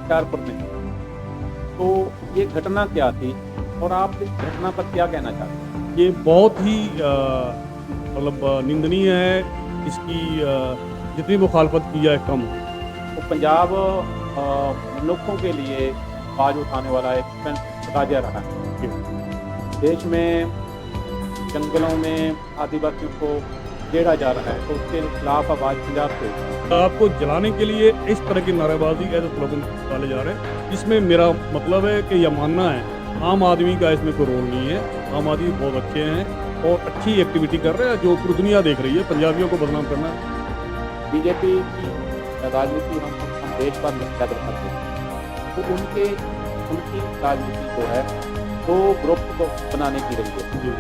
होशियारपुर में। तो ये घटना क्या थी और आप इस घटना पर क्या कहना चाहते हैं? ये बहुत ही मतलब निंदनीय है। इसकी जितनी मुखालफत की जाए कम। तो पंजाब मनुक्खों के लिए आवाज़ उठाने वाला एक फ्रंट राज्य रहा है। देश में जंगलों में आदिवासियों को छेड़ा जा रहा है, तो उसके खिलाफ आवाज़ पंजाब से उठी। आपको जलाने के लिए इस तरह की नारेबाजी ऐसे स्लोगन डाले जा रहे हैं। इसमें मेरा मतलब है कि यह मानना है आम आदमी का इसमें कोई रोल नहीं है। आम आदमी बहुत अच्छे हैं और अच्छी एक्टिविटी कर रहे हैं जो पूरी दुनिया देख रही है। पंजाबियों को बदनाम करना बीजेपी की राजनीति हम देश भर में कदर करते हैं, तो उनकी राजनीति जो है दो ग्रुप को बनाने की रही है। जी।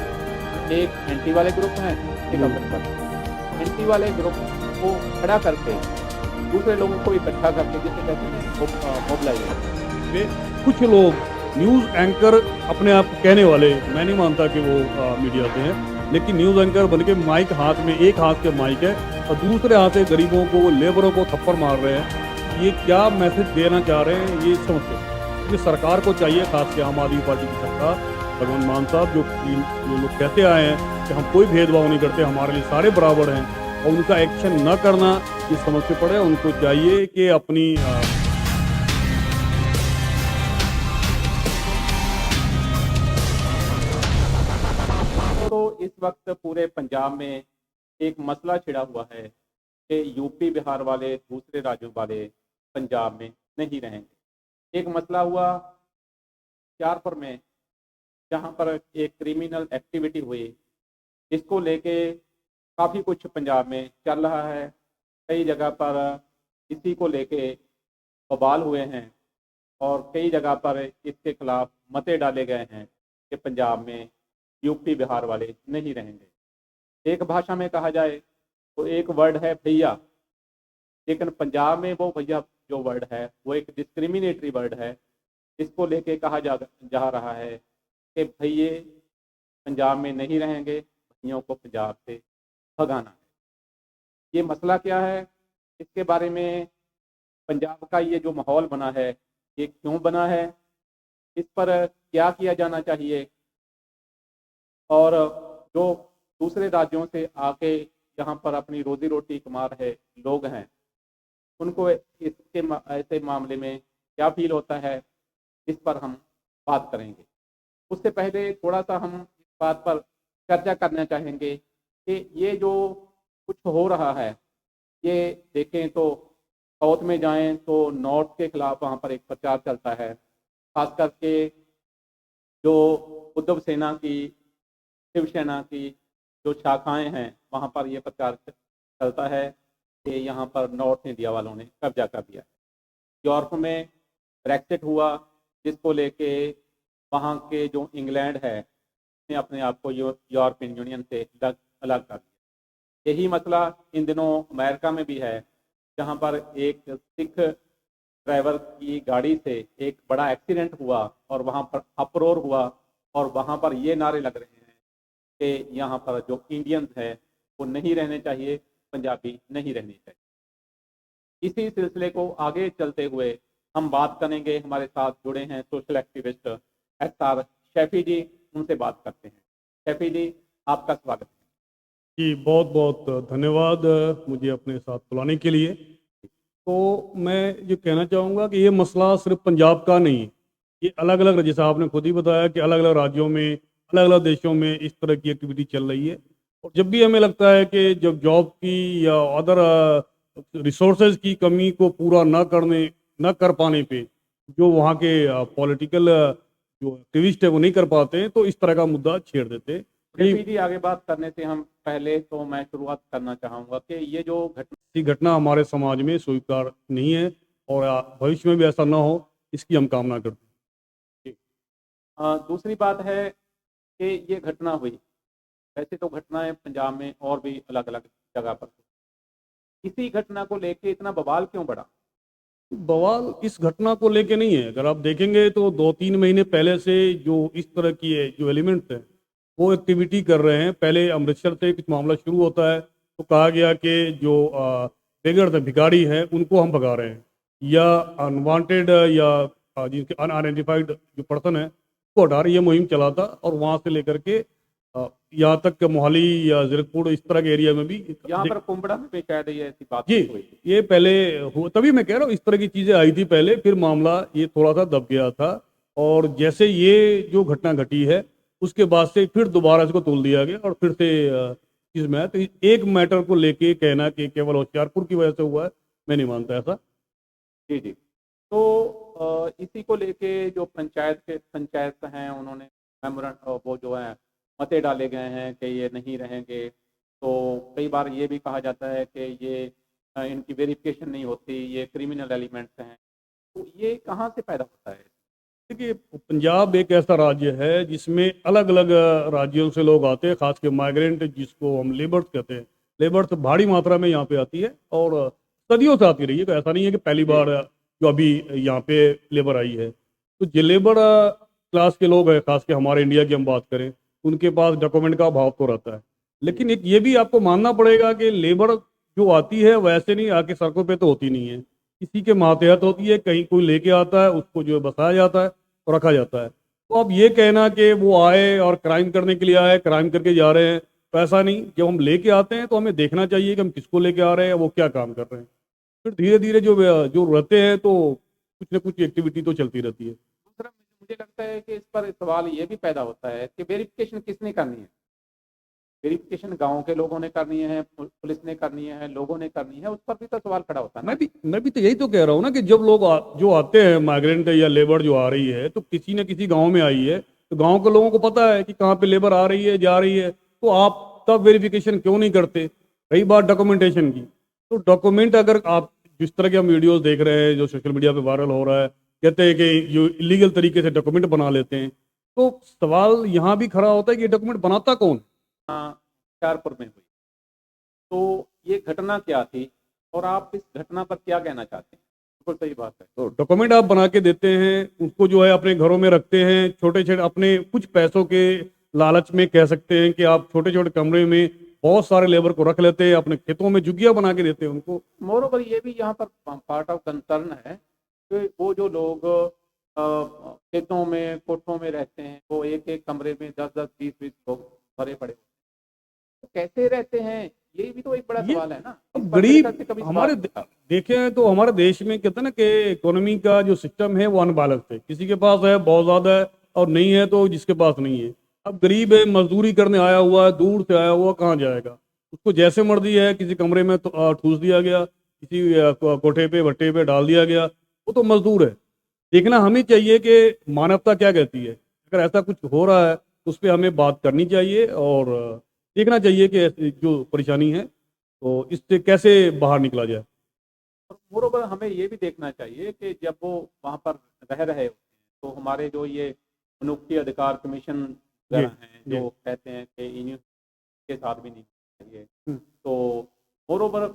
एक एंटी वाले ग्रुप हैं, एक अपन वाले। एंटी वाले ग्रुप को खड़ा करके दूसरे लोगों को इकट्ठा करके, जिसे कहते हैं मोबिलाइजेशन। वे कुछ लोग न्यूज़ एंकर अपने आप को कहने वाले, मैं नहीं मानता कि वो मीडिया से हैं, लेकिन न्यूज़ एंकर बन के माइक हाथ में, एक हाथ से माइक है और दूसरे हाथ से गरीबों को, लेबरों को थप्पड़ मार रहे हैं। ये क्या मैसेज देना चाह रहे हैं ये समझते हैं। क्योंकि सरकार को चाहिए, खास के आम आदमी पार्टी की सरकार, भगवंत मान साहब जो लोग कहते आए हैं कि हम कोई भेदभाव नहीं करते, हमारे लिए सारे बराबर हैं, और उनका एक्शन न करना ये समझते पड़े। उनको चाहिए कि अपनी तो इस वक्त पूरे पंजाब में एक मसला छिड़ा हुआ है कि यूपी बिहार वाले दूसरे राज्यों वाले पंजाब में नहीं रहेंगे। एक मसला हुआ होशियारपुर में, जहां पर एक क्रिमिनल एक्टिविटी हुई। इसको लेके काफ़ी कुछ पंजाब में चल रहा है। कई जगह पर इसी को लेके बवाल हुए हैं और कई जगह पर इसके खिलाफ मते डाले गए हैं कि पंजाब में यूपी बिहार वाले नहीं रहेंगे। एक भाषा में कहा जाए तो एक वर्ड है भैया, लेकिन पंजाब में वो भैया जो वर्ड है वो एक डिस्क्रिमिनेटरी वर्ड है। इसको लेके कहा जा रहा है कि भैये पंजाब में नहीं रहेंगे, भैयों को पंजाब से भगाना है। ये मसला क्या है, इसके बारे में पंजाब का ये जो माहौल बना है ये क्यों बना है, इस पर क्या किया जाना चाहिए, और जो दूसरे राज्यों से आके यहाँ पर अपनी रोजी रोटी कमा रहे लोग हैं उनको ऐसे मामले में क्या फील होता है, इस पर हम बात करेंगे। उससे पहले थोड़ा सा हम इस बात पर चर्चा करना चाहेंगे कि ये जो कुछ हो रहा है, ये देखें तो साउथ में जाएं तो नॉर्थ के खिलाफ वहाँ पर एक प्रचार चलता है। खास करके जो उद्धव सेना की, शिवसेना की जो शाखाएं हैं वहाँ पर ये प्रचार चलता है कि यहाँ पर नॉर्थ इंडिया वालों ने कब्जा कर दिया है। यूरोप में ब्रेक्सिट हुआ, जिसको लेके वहाँ के जो इंग्लैंड है ने अपने आप को यूरोपियन यूनियन से अलग कर दिया। यही मसला इन दिनों अमेरिका में भी है, जहाँ पर एक सिख ड्राइवर की गाड़ी से एक बड़ा एक्सीडेंट हुआ और वहाँ पर अपरोर हुआ, और वहाँ पर ये नारे लग रहे हैं कि यहाँ पर जो इंडियंस है वो नहीं रहने चाहिए, पंजाबी नहीं रहने चाहिए। इसी सिलसिले को आगे चलते हुए हम बात करेंगे। हमारे साथ जुड़े हैं सोशल एक्टिविस्ट SR शैफी जी, उनसे बात करते हैं। शैफी जी, आपका स्वागत है। जी, बहुत बहुत धन्यवाद मुझे अपने साथ बुलाने के लिए। तो मैं ये कहना चाहूँगा कि ये मसला सिर्फ पंजाब का नहीं है, ये अलग अलग, जैसे आपने खुद ही बताया कि अलग अलग राज्यों में, अलग अलग देशों में इस तरह की एक्टिविटी चल रही है। और जब भी हमें लगता है कि जब जॉब की या अदर रिसोर्सेज की कमी को पूरा न कर पाने पे जो वहाँ के पॉलिटिकल जो एक्टिविस्ट है वो नहीं कर पाते हैं, तो इस तरह का मुद्दा छेड़ देते हैं। शैफी जी, आगे बात करने से हम पहले तो मैं शुरुआत करना चाहूँगा कि ये जो घटना हमारे समाज में स्वीकार नहीं है और भविष्य में भी ऐसा ना हो, इसकी हम कामना करते हैं। दूसरी बात है कि ये घटना हुई, वैसे तो घटनाएं पंजाब में और भी अलग अलग जगह पर हुई। इसी घटना को लेके इतना बवाल क्यों बढ़ा? बवाल इस घटना को लेके नहीं है। अगर आप देखेंगे तो 2-3 महीने पहले से जो इस तरह की जो एलिमेंट्स हैं वो एक्टिविटी कर रहे हैं। पहले अमृतसर से कुछ मामला शुरू होता है तो कहा गया कि जो बेगर भिखारी हैं उनको हम भगा रहे हैं। या अनवांटेड या जिनके अनआइडेंटिफाइड जो पर्सन है उसको हटा रही है मुहिम चलाता, और वहाँ से लेकर के यहाँ तक कि मोहाली या जीरकपुर इस तरह के एरिया में भी यहाँ पर कुंबड़ा में भी शायद ये ऐसी बात जी, हुई थी। ये पहले हो, तभी मैं कह रहा हूँ इस तरह की चीज़ें आई थी पहले, फिर मामला ये थोड़ा सा दब गया था, और जैसे ये जो घटना घटी है उसके बाद से फिर दोबारा इसको तोल दिया गया और फिर से चीज़ में है। तो एक मैटर को लेके कहना कि केवल होशियारपुर की वजह से हुआ है, मैं नहीं मानता ऐसा। जी जी। तो इसी को लेके जो पंचायत हैं उन्होंने मेमोरेंडम वो जो है मते डाले गए हैं कि ये नहीं रहेंगे। तो कई बार ये भी कहा जाता है कि ये इनकी वेरिफिकेशन नहीं होती, ये क्रिमिनल एलिमेंट्स हैं। तो ये कहाँ से पैदा होता है? देखिए, पंजाब एक ऐसा राज्य है जिसमें अलग अलग राज्यों से लोग आते हैं, खास के माइग्रेंट जिसको हम लेबर्स कहते हैं। लेबर्स भारी मात्रा में यहाँ पे आती है और सदियों से आती रही है, तो ऐसा नहीं है कि पहली बार जो अभी यहाँ पे लेबर आई है। तो जो लेबर क्लास के लोग हैं, खास के हमारे इंडिया की हम बात करें, उनके पास डॉक्यूमेंट का अभाव तो रहता है। लेकिन एक ये भी आपको मानना पड़ेगा कि लेबर जो आती है वैसे नहीं आके सड़कों पे तो होती नहीं है, किसी के मातहत होती है, कहीं कोई लेके आता है, उसको जो है बसाया जाता है और रखा जाता है। तो अब ये कहना कि वो आए और क्राइम करने के लिए आए, क्राइम करके जा रहे हैं, तो ऐसा नहीं। जब हम लेके आते हैं तो हमें देखना चाहिए कि हम किसको लेके आ रहे हैं, वो क्या काम कर रहे हैं। फिर धीरे धीरे जो जो रहते हैं तो कुछ ना कुछ एक्टिविटी तो चलती रहती है। दूसरा मुझे लगता है कि इस पर सवाल ये भी पैदा होता है कि वेरिफिकेशन किसने करनी है? वेरिफिकेशन गांव के लोगों ने करनी है, पुलिस ने करनी है, लोगों ने करनी है, उस पर भी तो सवाल खड़ा होता है ना। मैं भी तो यही तो कह रहा हूँ ना कि जब लोग जो आते हैं, माइग्रेंट या लेबर जो आ रही है, तो किसी न किसी गांव में आई है, तो गांव के लोगों को पता है कि कहाँ पे लेबर आ रही है, जा रही है, तो आप तब वेरिफिकेशन क्यों नहीं करते? रही बात डॉक्यूमेंटेशन की, तो डॉक्यूमेंट अगर आप जिस तरह के हम वीडियोस देख रहे हैं जो सोशल मीडिया पे वायरल हो रहा है, कहते हैं कि जो इलीगल तरीके से डॉक्यूमेंट बना लेते हैं, तो सवाल यहाँ भी खड़ा होता है कि ये डॉक्यूमेंट बनाता कौन? हाँ, होशियारपुर में हुई। तो ये घटना क्या थी और आप इस घटना पर क्या कहना चाहते हैं? बिल्कुल सही बात है। तो डॉक्यूमेंट आप बना के देते हैं, उसको जो है अपने घरों में रखते हैं, छोटे छोटे अपने कुछ पैसों के लालच में कह सकते हैं कि आप छोटे छोटे कमरे में बहुत सारे लेबर को रख लेते हैं, अपने खेतों में झुग्गियां बना के देते हैं उनको। मोर ओवर ये भी यहाँ पर पार्ट ऑफ कंसर्न है कि वो जो लोग खेतों में कोठों में रहते हैं, वो एक एक कमरे में 10-10 20-20 लोग भरे पड़े होते हैं। तो कैसे रहते हैं, ये भी तो एक बड़ा ये सवाल है ना। इस अब पर मेरे गरीब ख्याल से कभी हमारे सवाल नहीं था। देखें तो हमारे देश में कहते हैं ना कि इकोनॉमी का जो सिस्टम है वो अनबैलेंस है, किसी के पास है बहुत ज़्यादा है और नहीं है तो जिसके पास नहीं है। अब गरीब है, मजदूरी करने आया हुआ है, दूर से आया हुआ, कहाँ जाएगा? उसको जैसे मर्जी है किसी कमरे में तो ठूस दिया गया, किसी कोठे पे भट्टे पे डाल दिया गया, वो तो मजदूर है। देखना हमें चाहिए कि मानवता क्या कहती है। अगर ऐसा कुछ हो रहा है तो उस पर हमें बात करनी चाहिए और देखना चाहिए कि ऐसी जो परेशानी है तो इससे कैसे बाहर निकला जाए। और मोर ओवर हमें ये भी देखना चाहिए कि जब वो वहाँ पर रह रहे होते हैं तो हमारे जो ये मनुष्य अधिकार कमीशन जी वगैरह हैं जी। जो कहते हैं कि इन के साथ भी नहीं चाहिए। हम्म। तो मोर ओवर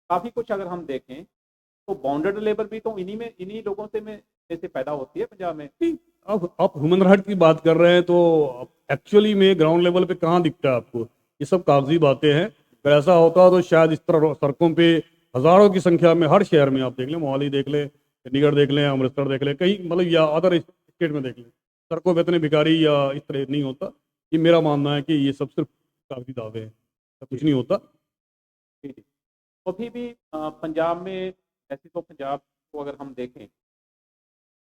काफ़ी कुछ अगर हम देखें तो बॉन्डेड लेबर भी तो इन्हीं लोगों से पैदा होती है पंजाब में। नहीं, अब आप ह्यूमन राइट की बात कर रहे हैं तो एक्चुअली में ग्राउंड लेवल पे कहाँ दिखता है आपको? ये सब कागजी बातें हैं। अगर ऐसा होता तो शायद इस तरह सड़कों पे हजारों की संख्या में हर शहर में आप देख लें, मोहाली देख लें, चंडीगढ़ देख लें, अमृतसर देख लें, कहीं मतलब या अदर स्टेट में देख लें, सड़कों पे इतने भिखारी या इस तरह नहीं होता। ये मेरा मानना है कि ये सब सिर्फ कागजी दावे हैं, ऐसा कुछ नहीं होता। जी जी। अभी भी पंजाब में ऐसे तो पंजाब को अगर हम देखें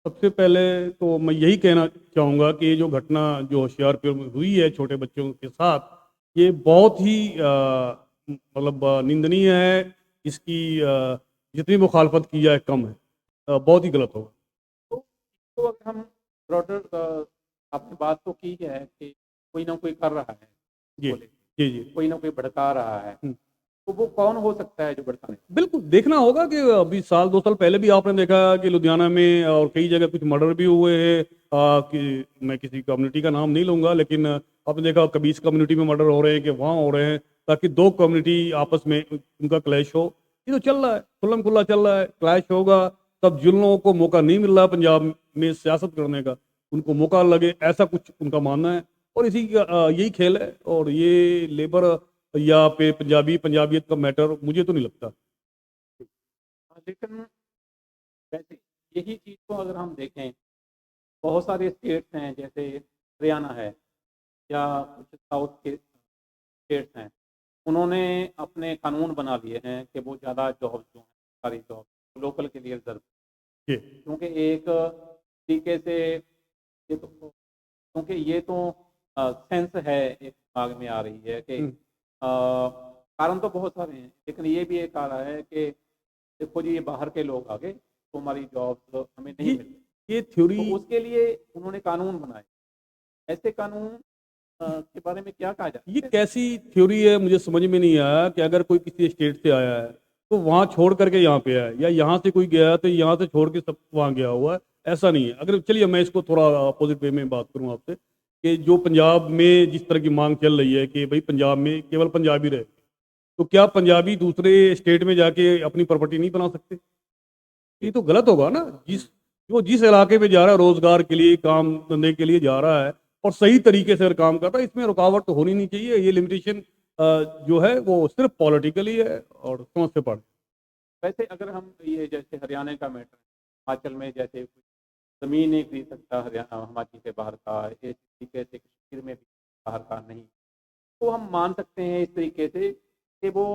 सबसे पहले तो मैं यही कहना चाहूँगा कि ये जो घटना जो होशियारपुर में हुई है छोटे बच्चों के साथ, ये बहुत ही मतलब निंदनीय है। इसकी जितनी मुखालफत की जाए कम है, बहुत ही गलत होगा। तो अगर हम ब्रॉडर आपने बात तो की है कि कोई ना कोई कर रहा है जी बोले, जी जी। कोई ना कोई भड़का रहा है। हम्म। तो वो कौन हो सकता है जो भड़काने? बिल्कुल देखना होगा कि अभी साल 2 साल पहले भी आपने देखा कि लुधियाना में और कई जगह कुछ मर्डर भी हुए हैं। कि मैं किसी कम्युनिटी का नाम नहीं लूंगा, लेकिन आपने देखा कभी इस कम्युनिटी में मर्डर हो रहे हैं कि वहाँ हो रहे हैं, ताकि दो कम्युनिटी आपस में उनका क्लैश हो। ये तो चल रहा है, खुल्लम खुल्ला चल रहा है, क्लैश होगा। तब जिन लोगों को मौका नहीं मिल रहा पंजाब में सियासत करने का, उनको मौका लगे, ऐसा कुछ उनका मानना है। और इसी का यही खेल है, और ये लेबर या पे पंजाबियत का मैटर मुझे तो नहीं लगता। लेकिन वैसे यही चीज़ को अगर हम देखें, बहुत सारे स्टेट्स हैं जैसे हरियाणा है या कुछ साउथ के स्टेट्स हैं, उन्होंने अपने कानून बना लिए हैं कि वो ज़्यादा जॉब्स जो हैं, सारी जॉब लोकल के लिए रिजर्व, जी क्योंकि एक तरीके से ये तो, क्योंकि ये तो सेंस है, एक दिमाग में आ रही है कि हम्म, कारण तो बहुत सारे हैं, लेकिन ये भी एक आ रहा है कि देखो जी, ये बाहर के लोग आ गए तो हमारी जॉब्स हमें नहीं ये मिल रही, ये थ्योरी, तो उसके लिए उन्होंने कानून बनाए। ऐसे कानून के बारे में क्या कहा ये जाता है? कैसी थ्योरी है मुझे समझ में नहीं आया कि अगर कोई किसी स्टेट से आया है तो वहां छोड़ करके यहाँ पे आया, या यहाँ से कोई गया तो यहाँ से छोड़ के सब वहां गया हुआ है, ऐसा नहीं है। अगर चलिए मैं इसको थोड़ा अपोजिट वे में बात करूँ आपसे, कि जो पंजाब में जिस तरह की मांग चल रही है कि भाई पंजाब में केवल पंजाबी रहे, तो क्या पंजाबी दूसरे स्टेट में जाके अपनी प्रॉपर्टी नहीं बना सकते? ये तो गलत होगा ना। जो जिस इलाके में जा रहा है रोजगार के लिए, काम धंधे के लिए जा रहा है और सही तरीके से अगर काम कर रहा है, इसमें रुकावट तो होनी नहीं चाहिए। ये लिमिटेशन जो है वो सिर्फ पॉलिटिकली है और समझ से पड़। वैसे अगर हम ये जैसे हरियाणा का मैटर, हिमाचल में जैसे कुछ ज़मीन नहीं खरीद सकता हरियाणा हिमाचल के बाहर का, इस तरीके से कश्मीर में भी बाहर का नहीं, तो हम मान सकते हैं इस तरीके से कि वो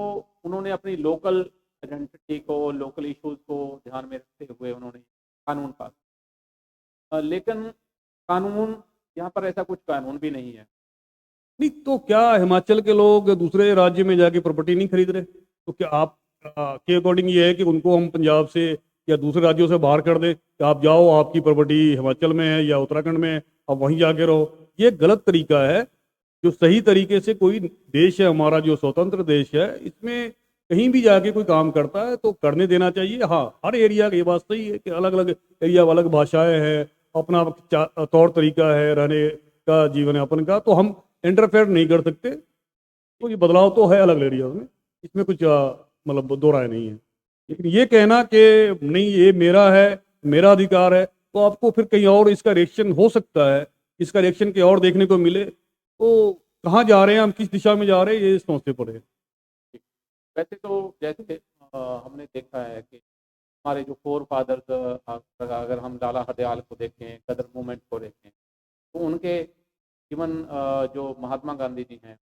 उन्होंने अपनी लोकल आइडेंटिटी को, लोकल इश्यूज को ध्यान में रखते हुए उन्होंने कानून पास लेकिन कानून, यहाँ पर ऐसा कुछ कानून भी नहीं है। नहीं तो क्या हिमाचल के लोग दूसरे राज्य में जाके प्रॉपर्टी नहीं खरीद रहे? तो क्या आप के अकॉर्डिंग ये है कि उनको हम पंजाब से या दूसरे राज्यों से बाहर कर दें कि आप जाओ, आपकी प्रॉपर्टी हिमाचल में है या उत्तराखंड में है, आप वहीं जाके रहो? ये गलत तरीका है। जो सही तरीके से कोई देश है हमारा, जो स्वतंत्र देश है, इसमें कहीं भी जाके कोई काम करता है तो करने देना चाहिए। हाँ, हर एरिया की ये बात सही है कि अलग अलग एरिया अलग भाषाएं हैं, अपना तौर तरीका है रहने का, जीवन यापन का, तो हम इंटरफेयर नहीं कर सकते। तो ये बदलाव तो है अलग एरिया में, इसमें कुछ मतलब दो राय नहीं है। लेकिन ये कहना कि नहीं ये मेरा है, मेरा अधिकार है, तो आपको फिर कहीं और इसका रिएक्शन हो सकता है, इसका रिएक्शन कहीं और देखने को मिले, तो कहाँ जा रहे हैं हम, किस दिशा में जा रहे हैं, ये सोचते पड़े। वैसे तो जैसे हमने देखा है कि हमारे जो फोर फादर्स, अगर हम लाला हरदयाल को देखें, गदर मूवमेंट को देखें, तो उनके इवन जो महात्मा गांधी जी हैं,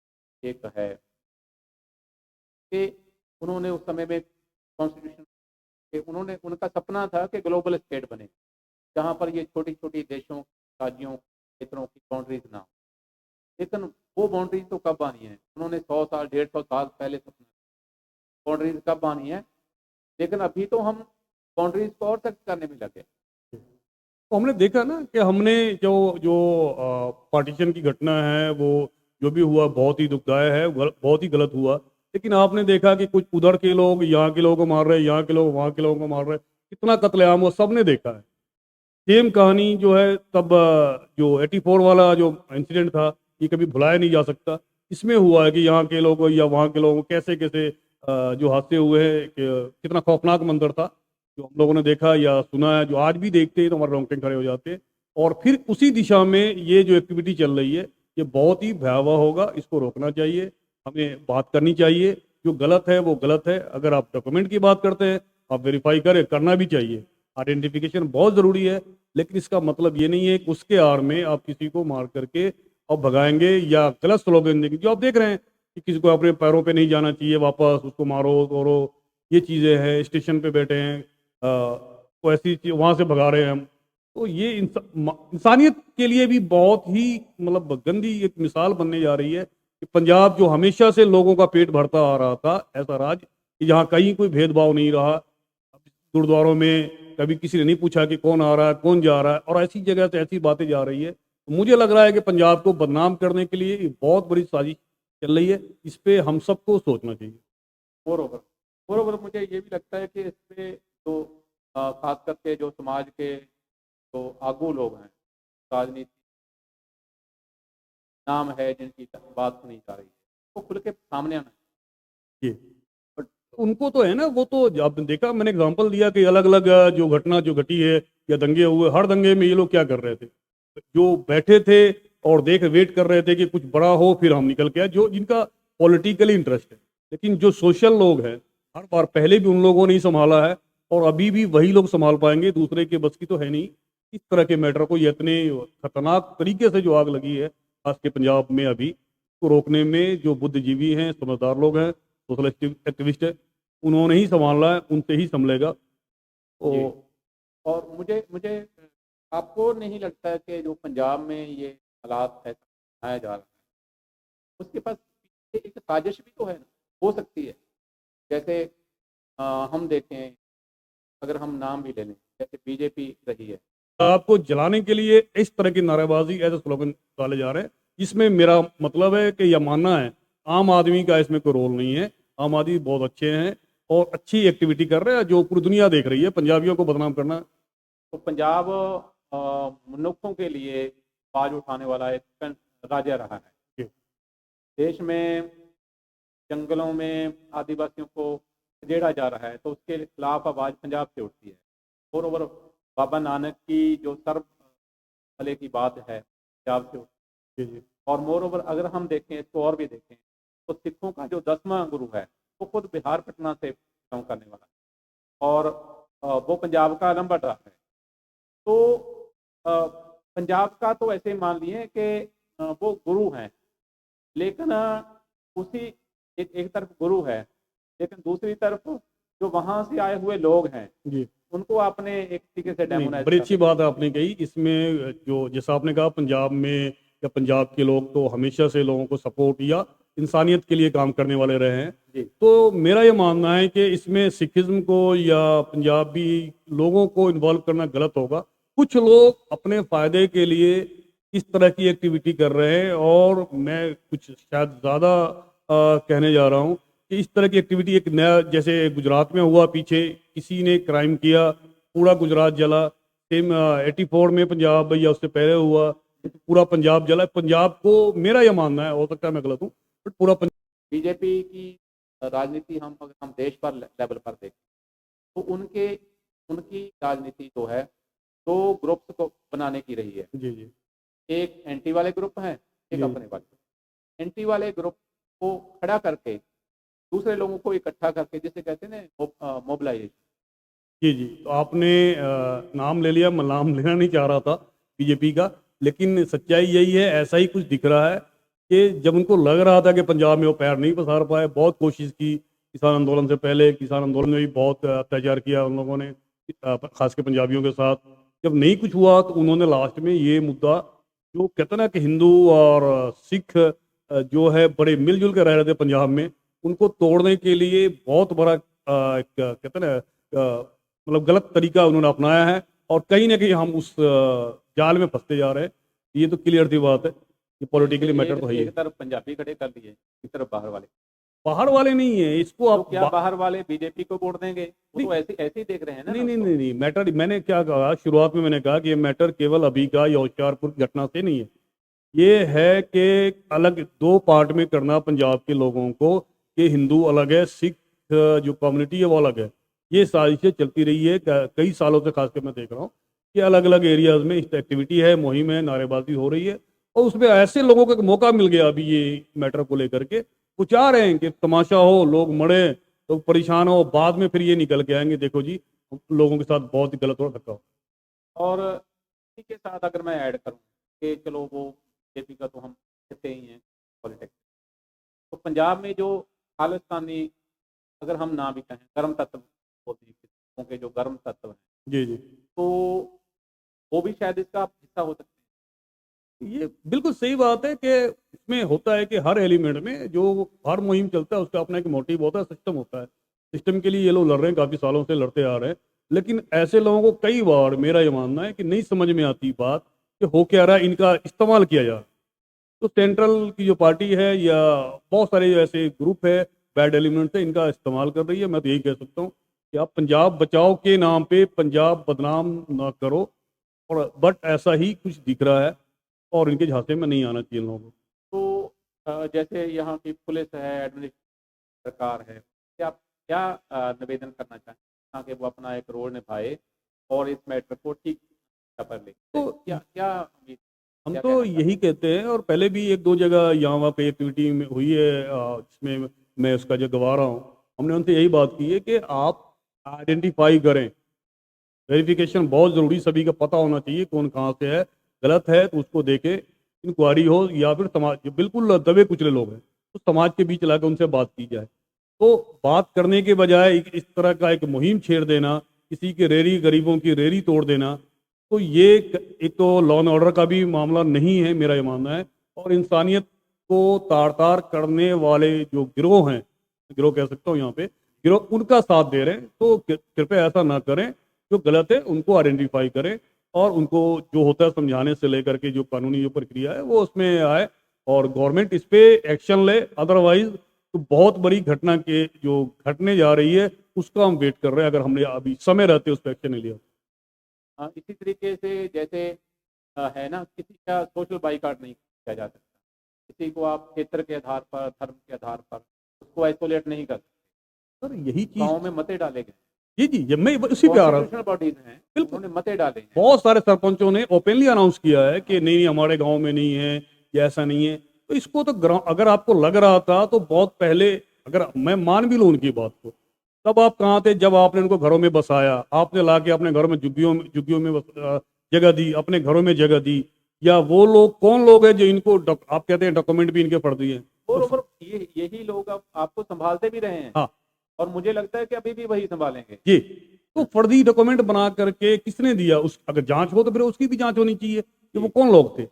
एक है कि उन्होंने उस समय में कॉन्स्टिट्यूशन, उन्होंने, उनका सपना था कि ग्लोबल स्टेट बने, जहाँ पर ये छोटी छोटी देशों, राज्यों, क्षेत्रों की बाउंड्रीज ना हो। लेकिन वो बाउंड्रीज तो कब आनी है, उन्होंने 100 साल, 150 साल पहले सपना, बाउंड्रीज कब आनी है, लेकिन अभी तो हम बाउंड्रीज को और सख्त करने में लगे। तो हमने देखा ना कि हमने जो जो पार्टीशन की घटना है, वो जो भी हुआ बहुत ही दुखदायक है, बहुत ही गलत हुआ। लेकिन आपने देखा कि कुछ उधर के लोग यहाँ के लोगों को मार रहे हैं, यहाँ के लोग वहाँ के लोगों को मार रहे हैं, कितना कत्लेआम हुआ सबने देखा है। सेम कहानी जो है तब जो 84 वाला जो इंसिडेंट था, ये कभी भुलाया नहीं जा सकता। इसमें हुआ है कि यहाँ के लोगों या वहाँ के लोगों को कैसे कैसे जो हादसे हुए हैं, कि कितना खौफनाक मंजर था जो हम लोगों ने देखा या सुना है, जो आज भी देखते हैं तो हमारे रोंगटे खड़े हो जाते हैं। और फिर उसी दिशा में ये जो एक्टिविटी चल रही है, ये बहुत ही भयावह होगा, इसको रोकना चाहिए, हमें बात करनी चाहिए। जो गलत है वो गलत है। अगर आप डॉक्यूमेंट की बात करते हैं, आप वेरीफाई करें, करना भी चाहिए, आइडेंटिफिकेशन बहुत ज़रूरी है। लेकिन इसका मतलब ये नहीं है कि उसके आड़ में आप किसी को मार करके और भगाएंगे या गलत स्लोगन देंगे। जो आप देख रहे हैं कि किसी को अपने पैरों पे नहीं जाना चाहिए, वापस उसको मारो करो, ये चीज़ें हैं। स्टेशन पे बैठे हैं, तो ऐसी चीज वहाँ से भगा रहे हैं हम। तो ये इंसानियत के लिए भी बहुत ही मतलब गंदी एक मिसाल बनने जा रही है कि पंजाब जो हमेशा से लोगों का पेट भरता आ रहा था, ऐसा राज्य कि जहाँ कहीं कोई भेदभाव नहीं रहा। गुरुद्वारों में कभी किसी ने नहीं पूछा कि कौन आ रहा है, कौन जा रहा है, और ऐसी जगह से ऐसी बातें जा रही है। तो मुझे लग रहा है कि पंजाब को बदनाम करने के लिए ये बहुत बड़ी साजिश चल रही है। इस पे हम सबको सोचना चाहिए। मोरोवर मोरोवर मुझे ये भी लगता है कि इसमें जो खास करके जो समाज के जो आगू लोग हैं, राजनीति नाम है जिनकी बात सुनी जा रही है, वो खुल के सामने आना ये बट उनको तो है ना, वो तो आपने देखा, मैंने एग्जांपल दिया कि अलग अलग जो घटना जो घटी है या दंगे हुए, हर दंगे में ये लोग क्या कर रहे थे, जो बैठे थे और देख वेट कर रहे थे कि कुछ बड़ा हो फिर हम निकल के आए, जो जिनका पॉलिटिकली इंटरेस्ट है। लेकिन जो सोशल लोग हैं, हर बार पहले भी उन लोगों ने ही संभाला है, और अभी भी वही लोग संभाल पाएंगे, दूसरे के बस की तो है नहीं इस तरह के मैटर को, ये इतने खतरनाक तरीके से जो आग लगी है खास के पंजाब में अभी, को रोकने में जो बुद्धिजीवी हैं, समझदार लोग हैं, सोशल एक्टिविस्ट है, उन्होंने ही संभालना है, उनसे ही संभलेगा। तो जी। और मुझे मुझे आपको नहीं लगता कि जो पंजाब में ये हालात है बनाया जा रहा है, उसके पास पीछे एक साजिश भी तो है ना, हो सकती है। जैसे हम देखें, अगर हम नाम भी ले लें, जैसे बीजेपी रही है। आपको जलाने के लिए इस तरह की नारेबाजी ऐसे स्लोगन डाले जा रहे हैं, इसमें मेरा मतलब है कि यह मानना है आम आदमी का इसमें कोई रोल नहीं है। आम आदमी बहुत अच्छे हैं और अच्छी एक्टिविटी कर रहे हैं जो पूरी दुनिया देख रही है, पंजाबियों को बदनाम करना। तो पंजाब मनुक्खों के लिए आवाज उठाने वाला एक राज्य रहा है। जी। देश में जंगलों में आदिवासियों को छेड़ा जा रहा है, तो उसके खिलाफ आवाज़ पंजाब से उठती है। और ओवर बाबा नानक की जो सर्व भले की बात है, पंजाब से उठती जी जी है। और मोर ओवर अगर हम देखें इसको और भी देखें, तो सिखों का जो 10वां गुरु है वो खुद बिहार पटना से बिलोंग करने वाला है, और वो पंजाब का नंबर है। तो पंजाब का तो ऐसे मान लिए कि वो गुरु हैं, लेकिन उसी एक तरफ गुरु है, लेकिन दूसरी तरफ जो वहाँ से आए हुए लोग हैं जी। उनको आपने एक तरीके से नहीं, डेमोनाइज बड़ी कर अच्छी बात आपने कही। इसमें जो जैसा आपने कहा पंजाब में या पंजाब के लोग तो हमेशा से लोगों को सपोर्ट या इंसानियत के लिए काम करने वाले रहे हैं। जी। तो मेरा ये मानना है कि इसमें सिखिज्म को या पंजाबी लोगों को इन्वॉल्व करना गलत होगा। कुछ लोग अपने फायदे के लिए इस तरह की एक्टिविटी कर रहे हैं, और मैं कुछ शायद ज़्यादा कहने जा रहा हूँ कि इस तरह की एक्टिविटी एक नया, जैसे गुजरात में हुआ, पीछे किसी ने क्राइम किया, पूरा गुजरात जला। सेम 84 में पंजाब या उससे पहले हुआ, तो पूरा पंजाब जला। पंजाब को, मेरा यह मानना है, हो सकता है मैं गलत हूँ, बट पूरा बीजेपी की राजनीति हम अगर हम देश पर लेवल पर देखें, तो उनकी राजनीति जो है दो ग्रुप्स को बनाने की रही है। जी जी एक एंटी वाले ग्रुप हैं, एक जी अपने वाले। एंटी वाले ग्रुप को खड़ा करके दूसरे लोगों को इकट्ठा करके, जिसे कहते हैं ना मोबिलाइजेशन। जी जी। तो आपने नाम ले लिया, मैं नाम लेना नहीं चाह रहा था बीजेपी का, लेकिन सच्चाई यही है, ऐसा ही कुछ दिख रहा है कि जब उनको लग रहा था कि पंजाब में वो पैर नहीं पसार पाए, बहुत कोशिश की, किसान आंदोलन से पहले किसान आंदोलन में भी बहुत अत्याचार किया उन लोगों ने, खास के पंजाबियों के साथ। जब नहीं कुछ हुआ तो उन्होंने लास्ट में ये मुद्दा, जो कहते हैं ना कि हिंदू और सिख जो है बड़े मिलजुल के रह रहे थे पंजाब में, उनको तोड़ने के लिए बहुत बड़ा एक कहते हैं ना मतलब गलत तरीका उन्होंने अपनाया है, और कहीं ना कहीं हम उस जाल में फंसते जा रहे हैं। ये तो क्लियर सी बात है, ये पॉलिटिकली मैटर तो है ही एक है। तरफ पंजाबी खड़े कर दिए, एक तरफ बाहर वाले। बाहर वाले नहीं है इसको तो आप क्या बाहर वाले बीजेपी को वोट देंगे? वो नहीं तो ऐसे ऐसे ही देख रहे हैं ना नहीं नहीं उसको। नहीं नहीं मैटर, मैंने क्या कहा शुरुआत में, मैंने कहा कि ये मैटर केवल अभी का या होशियारपुर की घटना से नहीं है। ये है कि अलग दो पार्ट में करना पंजाब के लोगों को, कि हिंदू अलग है, सिख जो कम्युनिटी है वो अलग है। ये साजिशें चलती रही है कई सालों से, खासकर मैं देख रहा हूँ कि अलग अलग एरियाज में इस एक्टिविटी है, मुहिम है, नारेबाजी हो रही है, और उसमें ऐसे लोगों को एक मौका मिल गया अभी ये मैटर को लेकर के, वो चाह रहे हैं कि तमाशा हो, लोग मरे, लोग परेशान हो, बाद में फिर ये निकल के आएंगे देखो जी लोगों के साथ बहुत ही गलत हो धक्का हो। और इसी के साथ अगर मैं ऐड करूं कि चलो वो बीजेपी का तो हम कहते ही हैं पॉलिटिक्स, तो पंजाब में जो खालिस्तानी, अगर हम ना भी कहें गर्म तत्व होते हैं, सिखों के जो गर्म तत्व हैं, जी जी। तो वो भी शायद इसका हिस्सा हो सकते हैं। ये बिल्कुल सही बात है कि इसमें होता है कि हर एलिमेंट में जो हर मुहिम चलता है उसका अपना एक मोटिव होता है, सिस्टम होता है। सिस्टम के लिए ये लोग लड़ रहे हैं, काफ़ी सालों से लड़ते आ रहे हैं, लेकिन ऐसे लोगों को कई बार मेरा ये मानना है कि नहीं समझ में आती बात कि हो क्या रहा है, इनका इस्तेमाल किया जा रहा है। तो सेंट्रल की जो पार्टी है या बहुत सारे ऐसे ग्रुप है, बैड एलिमेंट है, इनका इस्तेमाल कर रही है। मैं तो यही कह सकता हूँ कि आप पंजाब बचाओ के नाम पे पंजाब बदनाम ना करो, और बट ऐसा ही कुछ दिख रहा है, और इनके झांसे में नहीं आना चाहिए इन लोगों को। तो जैसे यहाँ की पुलिस है, एडमिनिस्ट्रेशन सरकार है, क्या क्या निवेदन करना चाहें ताकि वो अपना एक रोल निभाए और इस मैटर को ठीक पर ले? तो क्या क्या उम्मीद, हम क्या तो कहना चाहते यही कहते हैं, और पहले भी एक दो जगह यहाँ वहाँ पे एक्टिविटी में हुई है जिसमें मैं उसका जो गवा रहा हूँ, हमने उनसे यही बात की है कि आप आइडेंटिफाई करें। वेरिफिकेशन बहुत ज़रूरी, सभी का पता होना चाहिए कौन कहाँ से है। गलत है तो उसको देके इंक्वायरी हो, या फिर समाज जो बिल्कुल दबे कुचले लोग हैं तो समाज के बीच लाकर उनसे बात की जाए। तो बात करने के बजाय इस तरह का एक मुहिम छेड़ देना, किसी के रेरी गरीबों की रेरी तोड़ देना, तो ये एक तो लॉ एंड ऑर्डर का भी मामला नहीं है, मेरा ये मानना है। और इंसानियत को तार तार करने वाले जो गिरोह हैं, गिरोह कह सकता हूँ यहाँ पे, गिरोह उनका साथ दे रहे हैं, तो कृपया ऐसा ना करें। जो गलत है उनको आइडेंटिफाई करें और उनको जो होता है समझाने से लेकर के जो कानूनी जो प्रक्रिया है वो उसमें आए, और गवर्नमेंट इस पे एक्शन ले। अदरवाइज तो बहुत बड़ी घटना के जो घटने जा रही है उसका हम वेट कर रहे हैं, अगर हमने अभी समय रहते उस पर एक्शन नहीं लिया। इसी तरीके से जैसे है ना, किसी का सोशल बाइकआउट नहीं किया जा सकता, किसी को आप क्षेत्र के आधार पर, धर्म के आधार पर उसको आइसोलेट नहीं कर सकते। सर यही चीज, गाँव में मते डाले गए, जी जी, जब मैं उसी पे आ रहा हूँ। कॉन्स्टिट्यूशनल बॉडीज हैं, बिल्कुल। उन्होंने मते डाले हैं। बहुत सारे सरपंचों ने ओपनली अनाउंस किया है कि नहीं नहीं हमारे गांव में नहीं है, या ऐसा नहीं है। तो इसको तो अगर आपको लग रहा था तो बहुत पहले, अगर मैं मान भी लूं उनकी बात को, तब आप कहाँ थे जब आपने उनको घरों में बसाया, आपने ला के अपने घरों में झुग्गियों में जगह दी, अपने घरों में जगह दी? या वो लोग कौन लोग हैं जो इनको आप कहते हैं डॉक्यूमेंट भी इनके पढ़ दिए? और यही लोग अब आपको संभालते भी रहे हैं। हाँ, और मुझे लगता है कि अभी भी वही संभालेंगे। जी। तो फर्जी डॉक्यूमेंट बना करके किसने दिया? उस अगर जांच हो तो फिर उसकी भी जांच होनी चाहिए कि वो कौन लोग थे।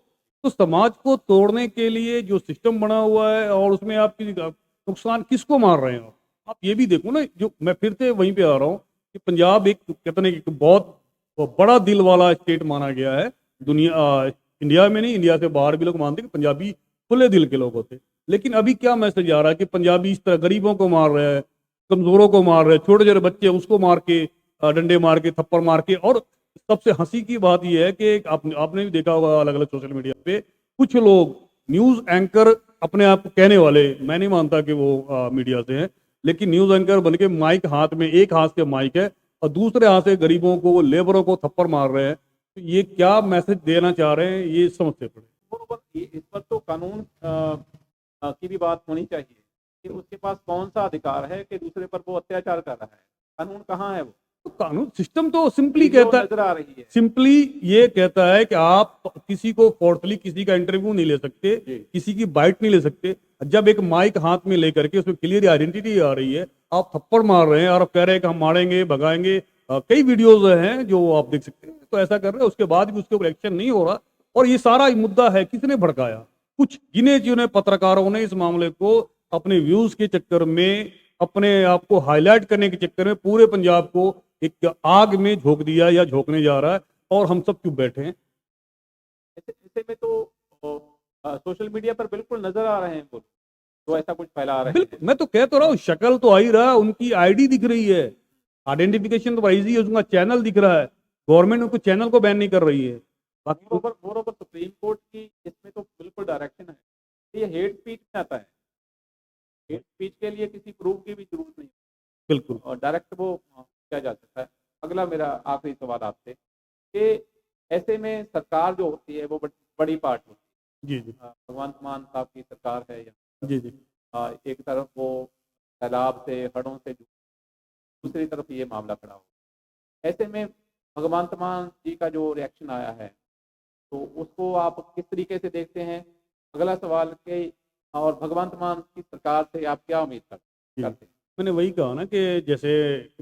तो समाज को तोड़ने के लिए जो सिस्टम बना हुआ है, और उसमें आपकी नुकसान किसको मार रहे हैं आप ये भी देखो ना। जो मैं फिर से वहीं पे आ रहा हूँ कि पंजाब एक कहते हैं कि बहुत बड़ा दिल वाला स्टेट माना गया है इंडिया में नहीं, इंडिया से बाहर भी लोग मानते हैं कि पंजाबी खुले दिल के लोग होते हैं। लेकिन अभी क्या मैसेज आ रहा है कि पंजाबी इस तरह गरीबों को मार रहे हैं, कमजोरों को मार रहे हैं, छोटे छोटे बच्चे उसको मार के, डंडे मार के, थप्पड़ मार के। और सबसे हंसी की बात यह है कि आपने भी देखा होगा अलग अलग सोशल मीडिया पे, कुछ लोग न्यूज एंकर अपने आप को कहने वाले, मैं नहीं मानता कि वो मीडिया से हैं, लेकिन न्यूज एंकर बन के माइक हाथ में, एक हाथ से माइक है और दूसरे हाथ से गरीबों को, लेबरों को थप्पड़ मार रहे हैं। तो ये क्या मैसेज देना चाह रहे हैं, ये समझते पड़े। इस पर तो कानून की भी बात होनी चाहिए कि उसके पास कौन सा अधिकार है कि दूसरे पर वो अत्याचार कर रहा है। कानून कहाँ है? वो तो कानून सिस्टम तो सिंपली वीडियो कहता है, नजर आ रही है, सिंपली ये कहता है कि आप किसी को फोर्सली किसी का इंटरव्यू नहीं ले सकते, किसी की बाइट नहीं ले सकते। जब एक माइक हाथ में लेकर के उसमें क्लियर आइडेंटिटी आ रही है, आप थप्पड़ मार रहे हैं और आप कह रहे हैं कि हम मारेंगे, भगाएंगे। कई वीडियोज हैं जो आप देख सकते हैं। तो ऐसा कर रहे हैं, उसके बाद भी उसके ऊपर एक्शन नहीं हो रहा। और ये सारा मुद्दा है किसने भड़काया? कुछ गिने चुने पत्रकारों ने इस मामले को अपने व्यूज के चक्कर में, अपने आप को हाईलाइट करने के चक्कर में पूरे पंजाब को एक आग में झोंक दिया या झोंकने जा रहा है, और हम सब चुप बैठे हैं। ऐसे में तो सोशल मीडिया पर बिल्कुल नजर आ रहे हैं वो, तो ऐसा कुछ फैला रहे हैं। बिल्कुल, मैं तो कह तो रहा हूँ, शक्ल तो आ ही रहा है, उनकी आईडी दिख रही है, आइडेंटिफिकेशन तो इजी है, उनका चैनल दिख रहा है। गवर्नमेंट उनको चैनल को बैन नहीं कर रही है। बाकी मोरोवर सुप्रीम कोर्ट की इसमें तो बिल्कुल डायरेक्शन है। ये हेट स्पीच में आता है। हेट स्पीच के लिए किसी प्रूफ की भी जरूरत नहीं, बिल्कुल, और डायरेक्ट वो किया जा सकता है। अगला मेरा आखिरी सवाल आपसे कि ऐसे में सरकार जो होती है वो बड़ी पार्ट होती जी जी, है। भगवंत मान साहब की सरकार है या जी जी, एक तरफ वो तालाब से, हड़ों से, दूसरी तरफ ये मामला खड़ा हो। ऐसे में भगवंत मान जी का जो रिएक्शन आया है, तो उसको आप किस तरीके से देखते हैं? अगला सवाल कि और भगवंत मान की सरकार से आप क्या उम्मीद करते हैं? मैंने वही कहा ना कि जैसे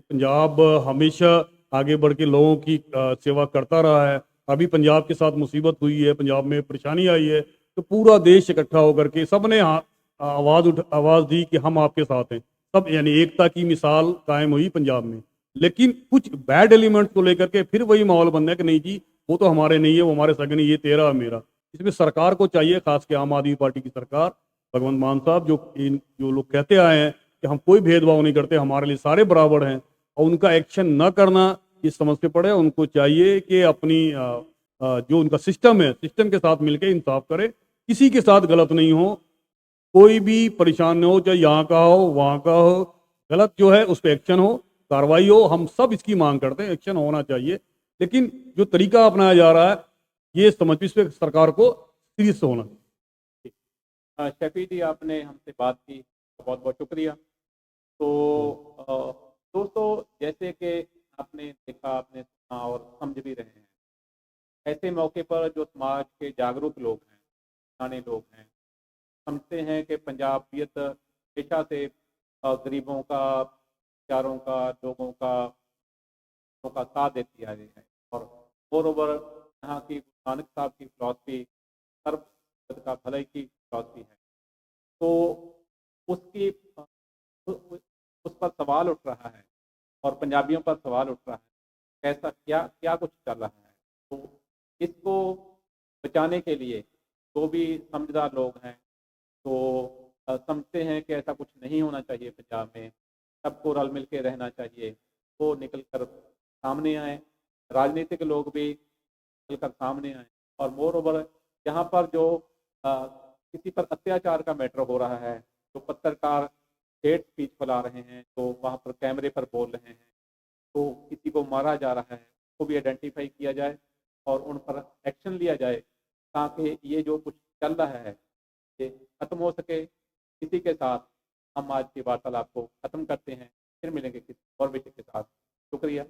पंजाब हमेशा आगे बढ़ के लोगों की सेवा करता रहा है। अभी पंजाब के साथ मुसीबत हुई है, पंजाब में परेशानी आई है, तो पूरा देश इकट्ठा होकर के सबने आवाज़ दी कि हम आपके साथ हैं। सब यानी एकता की मिसाल कायम हुई पंजाब में। लेकिन कुछ बैड एलिमेंट्स को लेकर के फिर वही माहौल बन है कि नहीं जी वो तो हमारे नहीं है, वो हमारे सगे नहीं, ये तेरा है मेरा। इसमें सरकार को चाहिए, खास के आम आदमी पार्टी की सरकार, भगवंत मान साहब जो लोग कहते आए हैं कि हम कोई भेदभाव नहीं करते, हमारे लिए सारे बराबर हैं, और उनका एक्शन न करना इस समझ से पड़े। उनको चाहिए कि अपनी जो उनका सिस्टम है, सिस्टम के साथ मिलकर इंसाफ करे, किसी के साथ गलत नहीं हो, कोई भी परेशान न हो, चाहे यहाँ का हो वहाँ का हो। गलत जो है उस पर एक्शन हो, कार्रवाई हो। हम सब इसकी मांग करते हैं, एक्शन होना चाहिए। लेकिन जो तरीका अपनाया जा रहा है, ये समझ इस पर सरकार को सीरियस होना चाहिए। शफी जी, आपने हमसे बात की, बहुत बहुत शुक्रिया। तो दोस्तों, जैसे कि आपने देखा, आपने सुना और समझ भी रहे हैं, ऐसे मौके पर जो समाज के जागरूक लोग हैं, जाने लोग हैं, समझते हैं कि पंजाबियत हमेशा से गरीबों का, बेचारों का, लोगों का साथ देती आ रही है। और मोर ओवर यहाँ की गुरु नानक साहब की फिलॉसफी सर्व जगत का भलाई की फिलॉसफी है। तो उसकी उस पर सवाल उठ रहा है और पंजाबियों पर सवाल उठ रहा है, कैसा क्या क्या कुछ चल रहा है। तो इसको बचाने के लिए जो भी समझदार लोग हैं, तो समझते हैं कि ऐसा कुछ नहीं होना चाहिए पंजाब में, सबको रल मिल के रहना चाहिए, वो निकल कर सामने आए, राजनीतिक लोग भी निकल कर सामने आए। और मोर ओवर यहाँ पर जो किसी पर अत्याचार का मैटर हो रहा है, जो पत्रकार हेट स्पीच फैला रहे हैं, तो वहाँ पर कैमरे पर बोल रहे हैं, तो किसी को मारा जा रहा है, उसको भी आइडेंटिफाई किया जाए और उन पर एक्शन लिया जाए, ताकि ये जो कुछ चल रहा है ये खत्म हो सके। इसी के साथ हम आज की वार्तालाप को खत्म करते हैं, फिर मिलेंगे किसी और विषय के साथ। शुक्रिया।